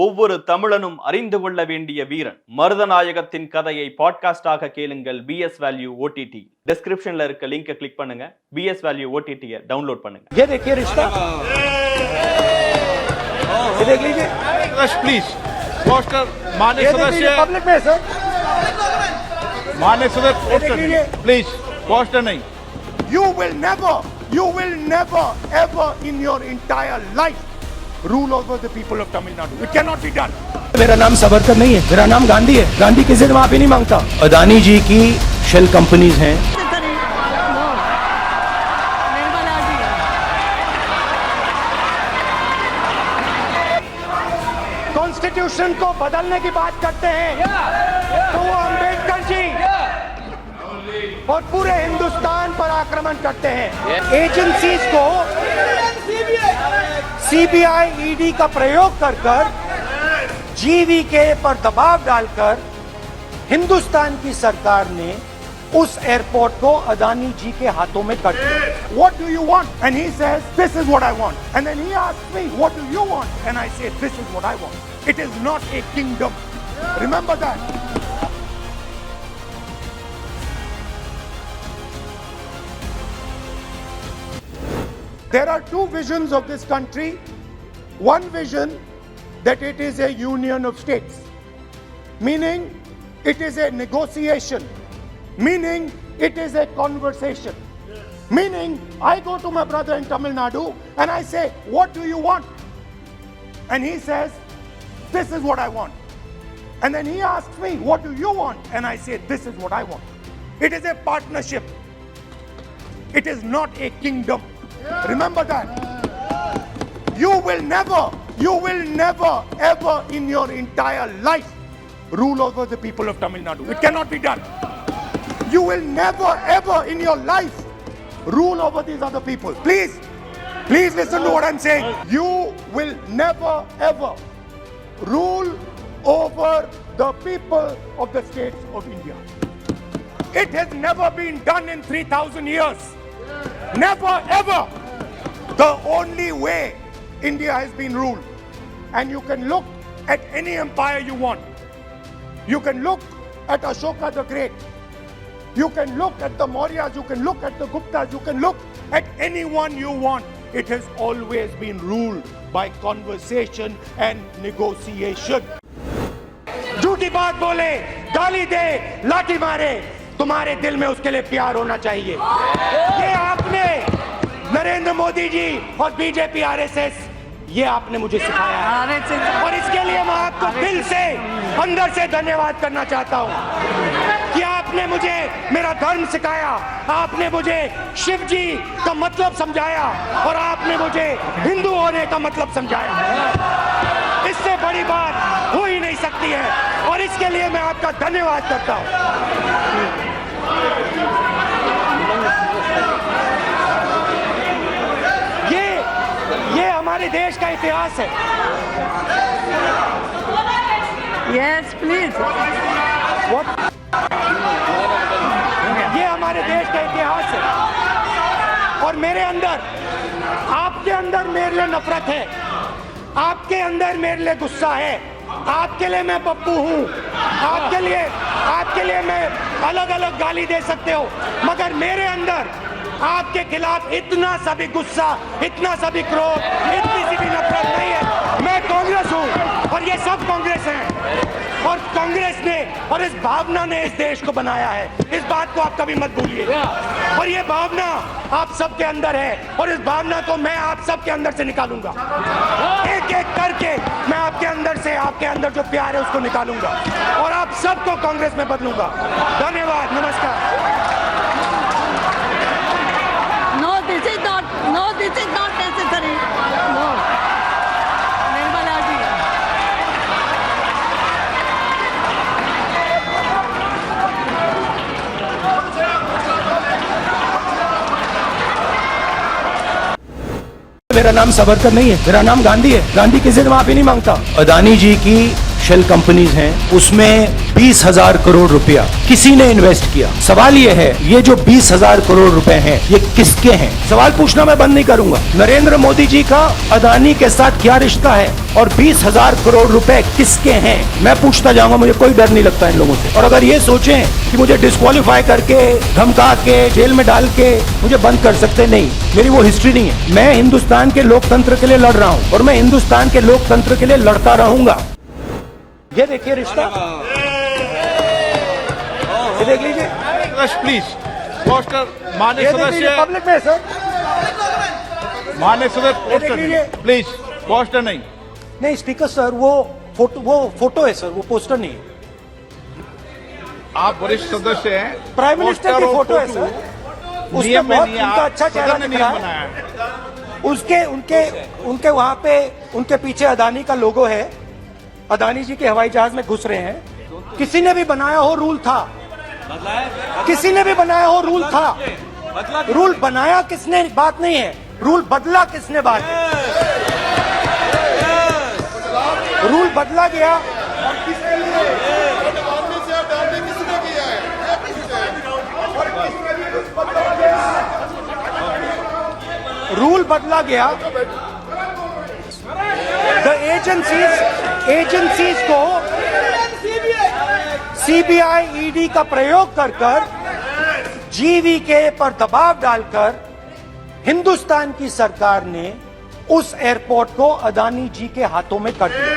ஒவ்வொரு தமிழனும் அறிந்து கொள்ள வேண்டிய வீரன் மருதநாயகத்தின் கதையை பாட்காஸ்டாக கேளுங்கள். பிஎஸ் வேல்யூ ஓடிடி டிஸ்கிரிப்ஷன்ல இருக்க லிங்கை கிளிக் பண்ணுங்க. பிஎஸ் வேல்யூ ஓடிடியை டவுன்லோட் பண்ணுங்க. ये देखिए रिश्ता, ये देख लीजिए प्लीज पोस्टर माननीय सदस्य पब्लिक में सर, माननीय सदस्य पोस्टर प्लीज पोस्टर नहीं. you will never ever in your entire life rule over the people of Tamil Nadu. It cannot be done. मेरा नाम सावरकर नहीं है, मेरा नाम गांधी है. गांधी किसी से माफी नहीं मांगता. अदानी जी की शेल कंपनीज हैं. कॉन्स्टिट्यूशन को बदलने की बात करते हैं तो वो अंबेडकर जी और पूरे हिंदुस्तान पर आक्रमण करते हैं. एजेंसीज को सीबीआई ईडी का प्रयोग कर जीवीके पर दबाव डालकर हिंदुस्तान की सरकार ने उस एयरपोर्ट को अदानी जी के हाथों में कर दिया. What do you want? And he says, this is what I want. And then he asks me, what do you want? And I say, this is what I want. It is not a kingdom. Remember that. There are two visions of this country. One vision that it is a union of states, meaning it is a negotiation, meaning it is a conversation, meaning I go to my brother in Tamil Nadu and I say, what do you want? And he says, this is what I want. And then he asks me, what do you want? And I say, this is what I want. It is a partnership. It is not a kingdom. Remember that. You will never ever in your entire life rule over the people of Tamil Nadu. It cannot be done. You will never ever in your life rule over these other people. Please listen to what I'm saying. You will never ever rule over the people of the states of India. It has never been done in 3,000 years. Never ever. The only way India has been ruled, and you can look at any empire you want. You can look at Ashoka the Great. You can look at the Mauryas. You can look at the Guptas. You can look at anyone you want. It has always been ruled by conversation and negotiation. झूठी बात बोले, गाली दे, लाठी मारे, तुम्हारे दिल में उसके लिए प्यार होना चाहिए. ये आपने नरेंद्र मोदी जी और बीजेपी आरएसएस, ये आपने मुझे सिखाया है और इसके लिए मैं आपको दिल से अंदर से धन्यवाद करना चाहता हूँ कि आपने मुझे मेरा धर्म सिखाया, आपने मुझे शिव जी का मतलब समझाया और आपने मुझे हिंदू होने का मतलब समझाया. इससे बड़ी बात हो ही नहीं सकती है और इसके लिए मैं आपका धन्यवाद करता हूँ. ये हमारे देश का इतिहास है. Yes, please. What? ये हमारे देश का इतिहास है और मेरे अंदर, आपके अंदर मेरे लिए नफरत है, आपके अंदर मेरे लिए गुस्सा है, आपके लिए मैं पप्पू हूँ, आपके लिए मैं अलग अलग गाली दे सकते हो, मगर मेरे अंदर आपके खिलाफ इतना सा भी गुस्सा, इतना सा भी क्रोध, इतनी सी भी नफरत नहीं है. मैं कांग्रेस हूँ और ये सब कांग्रेस हैं और कांग्रेस ने और इस भावना ने इस देश को बनाया है. इस बात को आप कभी मत भूलिए और ये भावना आप सबके अंदर है और इस भावना को मैं आप सबके अंदर से निकालूंगा. एक एक करके मैं आपके अंदर जो प्यार है उसको निकालूंगा और आप सबको कांग्रेस में बदलूंगा. धन्यवाद, नमस्कार. No, this is not necessary. No. Nirmala ji. मेरा नाम सावरकर नहीं है, मेरा नाम गांधी है. गांधी किसी से माफी नहीं मांगता. अदानी जी की शेल कंपनीज हैं उसमें 20,000 करोड़ रुपया किसी ने इन्वेस्ट किया। सवाल ये है, ये जो 20,000 करोड़ रुपए हैं ये किसके हैं? सवाल पूछना मैं बंद नहीं करूंगा। नरेंद्र मोदी जी का अदानी के साथ क्या रिश्ता है और 20,000 करोड़ रुपए किसके हैं? मैं पूछता जाऊंगा, मुझे कोई डर नहीं लगता इन लोगों से। और अगर ये सोचें कि मुझे डिस्क्वालीफाई करके, धमका के, जेल में डाल के मुझे बंद कर सकते, नहीं, मेरी वो हिस्ट्री नहीं है। मैं हिंदुस्तान के लोकतंत्र के लिए लड़ रहा हूं और मैं हिंदुस्तान के लोकतंत्र के लिए लड़ता रहूंगा। ये देखिए रिश्ता, ये देख लीजिए, प्लीज पोस्टर माननीय सदस्य, पब्लिक में सर, माननीय सदस्य पोस्टर लीजिए। प्लीज, पोस्टर नहीं। नहीं स्पीकर सर, वो फोटो है सर, वो पोस्टर नहीं है। आप वरिष्ठ सदस्य हैं, प्राइम मिनिस्टर की पोस्टर और फोटो है फोटो सर, उसमें नियम में बहुत नहीं है, उनका आप अच्छा चेहरा सदन ने दिख रहा नियम है। बनाया है। उनके वहां पे उनके पीछे अदानी का लोगो है, अदानी जी के हवाई जहाज में घुस रहे हैं। किसी ने भी बनाया हो रूल था, किसी ने भी बनाया हो रूल था, रूल बनाया किसने बात नहीं है, रूल बदला किसने बात है। रूल बदला गया और किसके लिए? रूल बदला गया। द एजेंसीज को सीबीआई ईडी का प्रयोग कर जीवीके पर दबाव डालकर हिंदुस्तान की सरकार ने उस एयरपोर्ट को अदानी जी के हाथों में कर दिया।